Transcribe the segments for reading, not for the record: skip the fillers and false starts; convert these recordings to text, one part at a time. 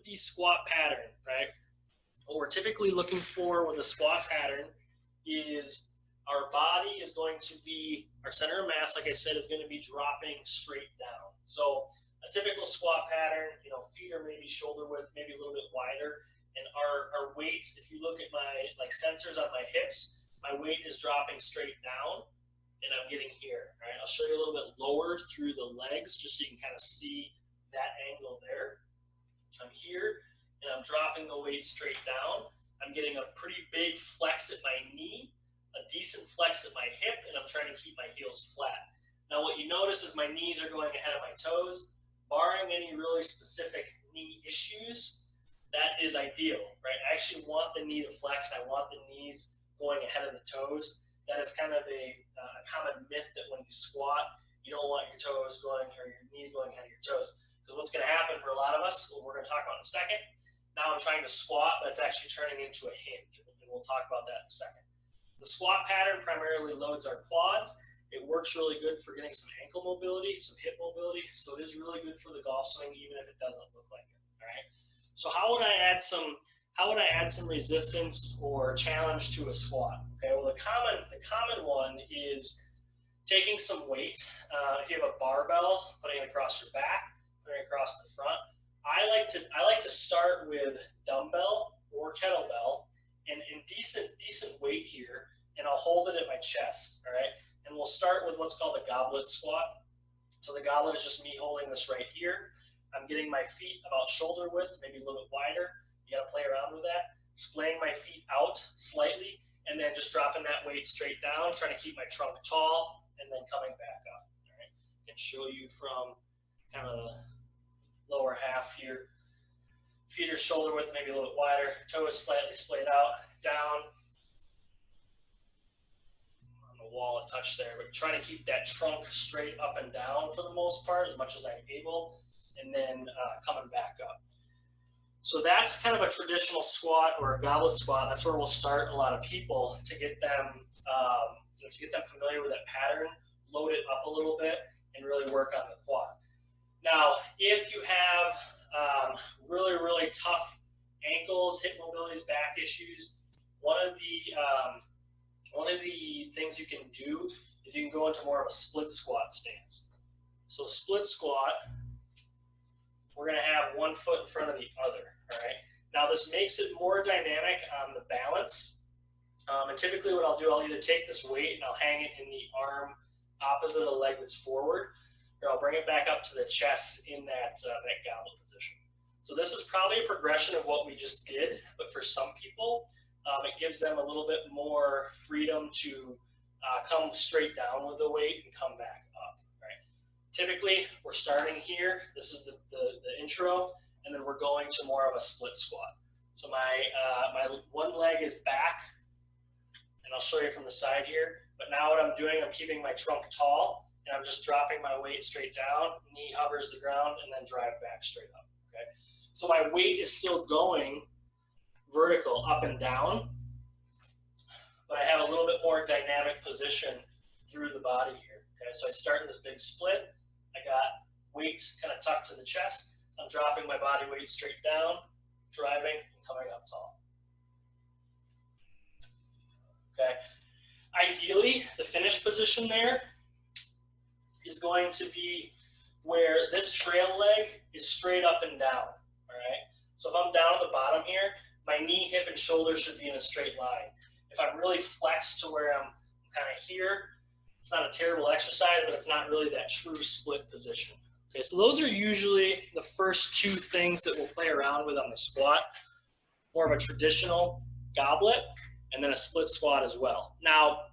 the squat pattern, right, what we're typically looking for with a squat pattern is our body is going to be, our center of mass, like I said, is going to be dropping straight down. So a typical squat pattern, you know, feet are maybe shoulder width, maybe a little bit wider, and our weights, if you look at my like sensors on my hips, my weight is dropping straight down, and I'm getting here, right? I'll show you a little bit lower through the legs, just so you can kind of see that angle there. I'm here, and I'm dropping the weight straight down. I'm getting a pretty big flex at my knee, a decent flex at my hip, and I'm trying to keep my heels flat. Now what you notice is my knees are going ahead of my toes. Barring any really specific knee issues, that is ideal, right? I actually want the knee to flex. I want the knees going ahead of the toes. That is kind of a common myth that when you squat, you don't want your toes going, or your knees going ahead of your toes. Because what's going to happen for a lot of us, what we're going to talk about in a second, now I'm trying to squat, but it's actually turning into a hinge, and we'll talk about that in a second. The squat pattern primarily loads our quads. It works really good for getting some ankle mobility, some hip mobility, so it is really good for the golf swing, even if it doesn't look like it, all right? So how would I add some resistance or challenge to a squat? Okay, well, the common one is taking some weight. If you have a barbell, putting it across your back, putting it across the front. I like to start with dumbbell or kettlebell and decent weight here, and I'll hold it at my chest, all right? And we'll start with what's called a goblet squat. So the goblet is just me holding this right here. I'm getting my feet about shoulder width, maybe a little bit wider. You got to play around with that. Splaying my feet out slightly, and then just dropping that weight straight down, trying to keep my trunk tall, and then coming back up. All right, I can show you from kind of the lower half here. Feet are shoulder width, maybe a little bit wider. Toes slightly splayed out, down. On the wall, a touch there, but trying to keep that trunk straight up and down for the most part, as much as I'm able, and then coming back up. So that's kind of a traditional squat or a goblet squat. That's where we'll start a lot of people to get them, familiar with that pattern, load it up a little bit, and really work on the quad. Now, if you have really tough ankles, hip mobilities, back issues, one of the things you can do is you can go into more of a split squat stance. So split squat, we're going to have one foot in front of the other, all right? Now this makes it more dynamic on the balance. And typically what I'll do, I'll either take this weight and I'll hang it in the arm opposite of the leg that's forward, or I'll bring it back up to the chest in that goblet position. So this is probably a progression of what we just did, but for some people, it gives them a little bit more freedom to come straight down with the weight and come back up, right? Typically, we're starting here. This is the intro, and then we're going to more of a split squat. So my one leg is back, and I'll show you from the side here. But now what I'm doing, I'm keeping my trunk tall, and I'm just dropping my weight straight down, knee hovers the ground, and then drive back straight up, okay? So my weight is still going vertical up and down, but I have a little bit more dynamic position through the body here, okay? So I start in this big split. I got weight kind of tucked to the chest. I'm dropping my body weight straight down, driving, and coming up tall. Okay. Ideally, the finish position there is going to be where this trail leg is straight up and down, all right? So if I'm down at the bottom here, my knee, hip, and shoulder should be in a straight line. If I'm really flexed to where I'm kind of here, it's not a terrible exercise, but it's not really that true split position. Okay, so those are usually the first two things that we'll play around with on the squat. More of a traditional goblet, and then a split squat as well. Now,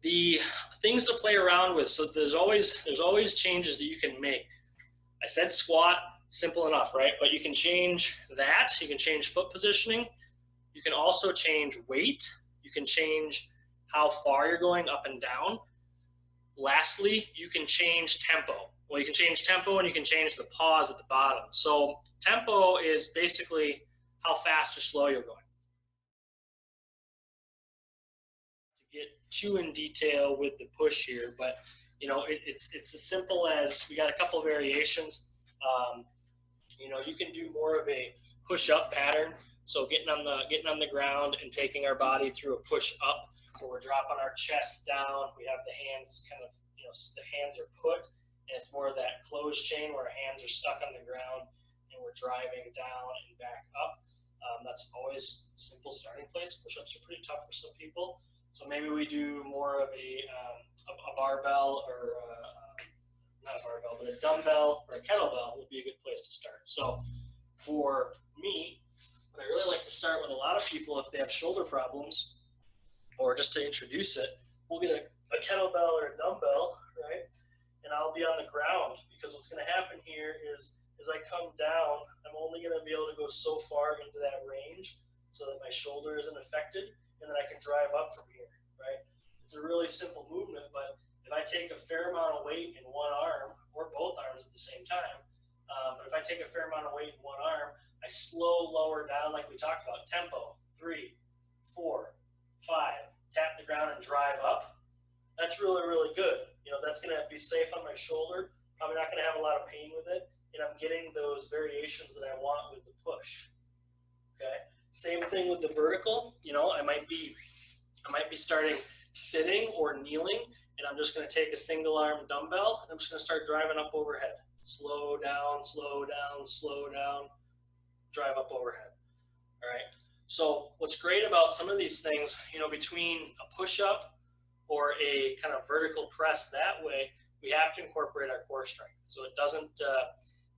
the things to play around with, so there's always changes that you can make. I said squat, simple enough, right? But you can change that. You can change foot positioning. You can also change weight. You can change how far you're going up and down. Lastly, you can change tempo. Well, you can change tempo and you can change the pause at the bottom. So tempo is basically how fast or slow you're going. To get too in detail with the push here, but you know, it's as simple as we got a couple of variations. You can do more of a push-up pattern. So getting on the ground and taking our body through a push-up, where we're dropping our chest down. We have the hands kind of, the hands are put, and it's more of that closed chain where our hands are stuck on the ground and we're driving down and back up. That's always a simple starting place. Push-ups are pretty tough for some people. So maybe we do more of a barbell, or not a barbell, but a dumbbell or a kettlebell would be a good place to start. So for me, I really like to start with a lot of people if they have shoulder problems, or just to introduce it, we'll get a kettlebell or a dumbbell, right? And I'll be on the ground, because what's going to happen here is as I come down, I'm only going to be able to go so far into that range so that my shoulder isn't affected, and then I can drive up from here, right? It's a really simple movement, but if I take a fair amount of weight in one arm, or both arms at the same time, but if I take a fair amount of weight in one arm, I slow lower down like we talked about, tempo, 3, 4, 5, tap the ground and drive up. That's really, really good. That's going to be safe on my shoulder. Probably not going to have a lot of pain with it. And I'm getting those variations that I want with the push. Okay. Same thing with the vertical. I might be starting sitting or kneeling, and I'm just going to take a single arm dumbbell, and I'm just going to start driving up overhead. Slow down, slow down, slow down, drive up overhead. All right. So what's great about some of these things, between a push-up or a kind of vertical press that way, we have to incorporate our core strength. So it doesn't,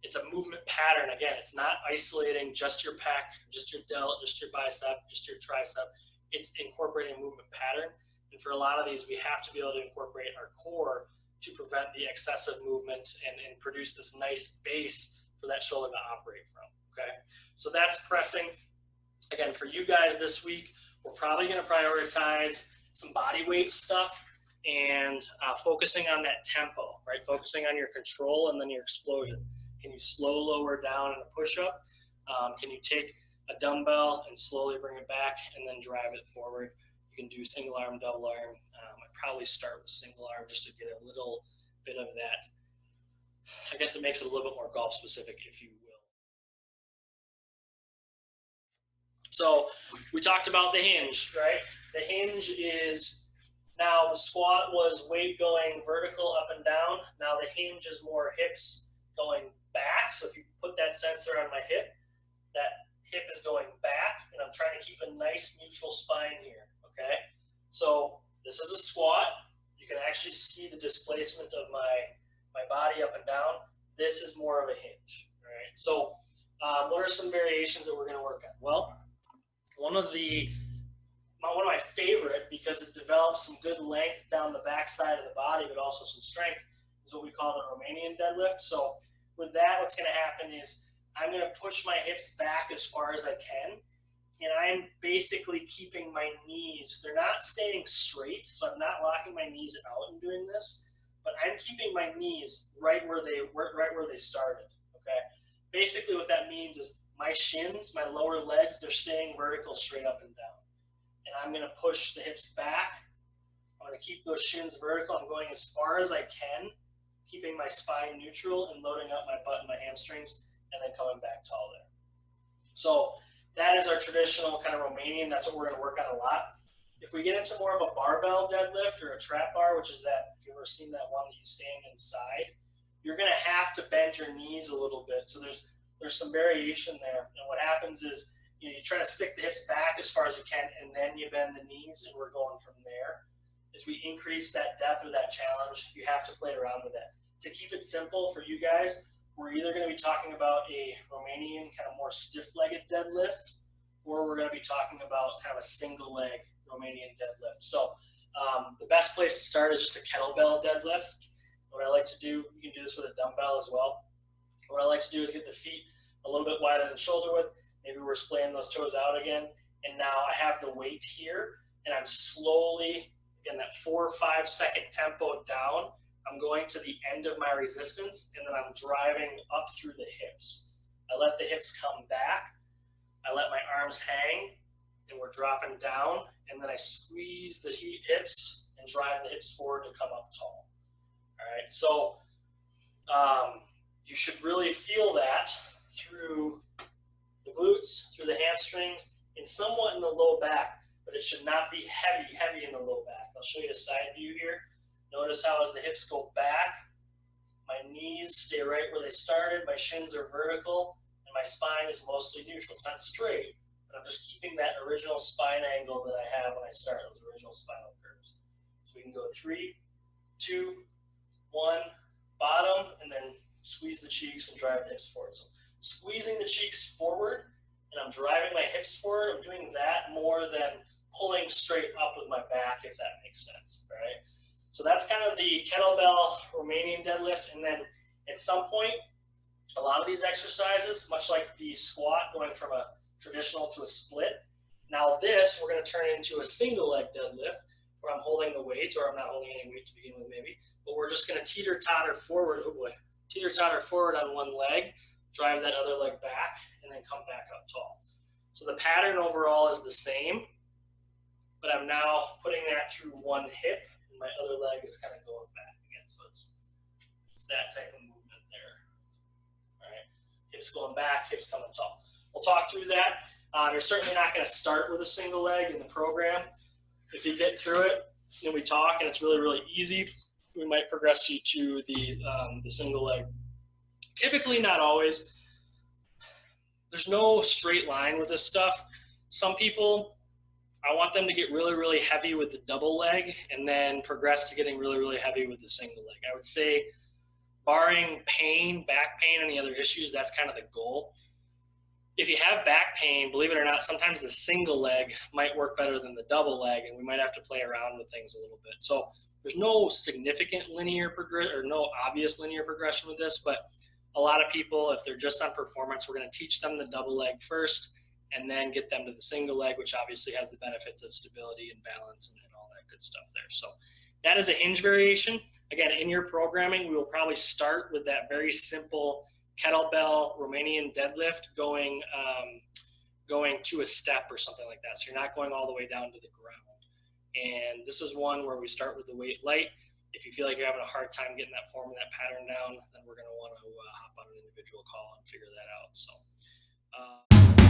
it's a movement pattern. Again, it's not isolating just your pec, just your delt, just your bicep, just your tricep. It's incorporating a movement pattern. And for a lot of these, we have to be able to incorporate our core to prevent the excessive movement and produce this nice base for that shoulder to operate from, okay? So that's pressing. Again, for you guys this week, we're probably going to prioritize some body weight stuff and focusing on that tempo, right? Focusing on your control and then your explosion. Can you slow lower down in a push-up? Can you take a dumbbell and slowly bring it back and then drive it forward? You can do single arm, double arm. I'd probably start with single arm just to get a little bit of that. I guess it makes it a little bit more golf specific, if you will. So we talked about the hinge, right? The hinge is, now the squat was weight going vertical up and down. Now the hinge is more hips going back. So if you put that sensor on my hip, that hip is going back, and I'm trying to keep a nice neutral spine here, okay? So this is a squat. You can actually see the displacement of my body up and down. This is more of a hinge, all right? So what are some variations that we're gonna work on? Well, one of my favorite, because it develops some good length down the back side of the body, but also some strength, is what we call the Romanian deadlift. So with that, what's going to happen is I'm going to push my hips back as far as I can, and I'm basically keeping my knees, they're not staying straight, so I'm not locking my knees out and doing this, but I'm keeping my knees right where they started, okay? Basically what that means is my shins, my lower legs, they're staying vertical straight up and down. And I'm going to push the hips back. I'm going to keep those shins vertical. I'm going as far as I can, keeping my spine neutral and loading up my butt and my hamstrings, and then coming back tall there. So that is our traditional kind of Romanian. That's what we're going to work on a lot. If we get into more of a barbell deadlift or a trap bar, which is that, if you've ever seen that one that you stand inside, you're going to have to bend your knees a little bit. So there's some variation there. And what happens is, you try to stick the hips back as far as you can, and then you bend the knees, and we're going from there. As we increase that depth or that challenge, you have to play around with that. To keep it simple for you guys, we're either going to be talking about a Romanian kind of more stiff-legged deadlift, or we're going to be talking about kind of a single-leg Romanian deadlift. So the best place to start is just a kettlebell deadlift. What I like to do, you can do this with a dumbbell as well. What I like to do is get the feet a little bit wider than shoulder width. Maybe we're splaying those toes out again. And now I have the weight here, and I'm slowly, again, that 4 or 5 second tempo down. I'm going to the end of my resistance, and then I'm driving up through the hips. I let the hips come back. I let my arms hang, and we're dropping down. And then I squeeze the hips and drive the hips forward to come up tall. All right, so you should really feel that through the glutes, through the hamstrings, and somewhat in the low back, but it should not be heavy in the low back. I'll show you a side view here. Notice how as the hips go back, my knees stay right where they started, my shins are vertical, and my spine is mostly neutral. It's not straight, but I'm just keeping that original spine angle that I have when I start, those original spinal curves. So we can go 3, 2, 1, bottom, and then squeeze the cheeks and drive the hips forward. So squeezing the cheeks forward, and I'm driving my hips forward. I'm doing that more than pulling straight up with my back, if that makes sense, right? So that's kind of the kettlebell Romanian deadlift. And then at some point, a lot of these exercises, much like the squat, going from a traditional to a split. Now this, we're going to turn into a single leg deadlift, where I'm holding the weight, or I'm not holding any weight to begin with maybe, but we're just going to teeter-totter forward, oh boy, teeter-totter forward on one leg, drive that other leg back, and then come back up tall. So the pattern overall is the same, but I'm now putting that through one hip, and my other leg is kind of going back again. So it's that type of movement there. All right, hips going back, hips coming tall. We'll talk through that. You're certainly not going to start with a single leg in the program. If you get through it and we talk and it's really, really easy, we might progress you to the single leg. Typically, not always. There's no straight line with this stuff. Some people, I want them to get really, really heavy with the double leg and then progress to getting really, really heavy with the single leg. I would say, barring pain, back pain, any other issues, that's kind of the goal. If you have back pain, believe it or not, sometimes the single leg might work better than the double leg, and we might have to play around with things a little bit. So there's no significant linear progression, or no obvious linear progression with this, but a lot of people, if they're just on performance, we're going to teach them the double leg first and then get them to the single leg, which obviously has the benefits of stability and balance and all that good stuff there. So that is a hinge variation. Again, in your programming, we will probably start with that very simple kettlebell Romanian deadlift going to a step or something like that. So you're not going all the way down to the ground. And this is one where we start with the weight light. If you feel like you're having a hard time getting that form and that pattern down, then we're going to want to hop on an individual call and figure that out. So.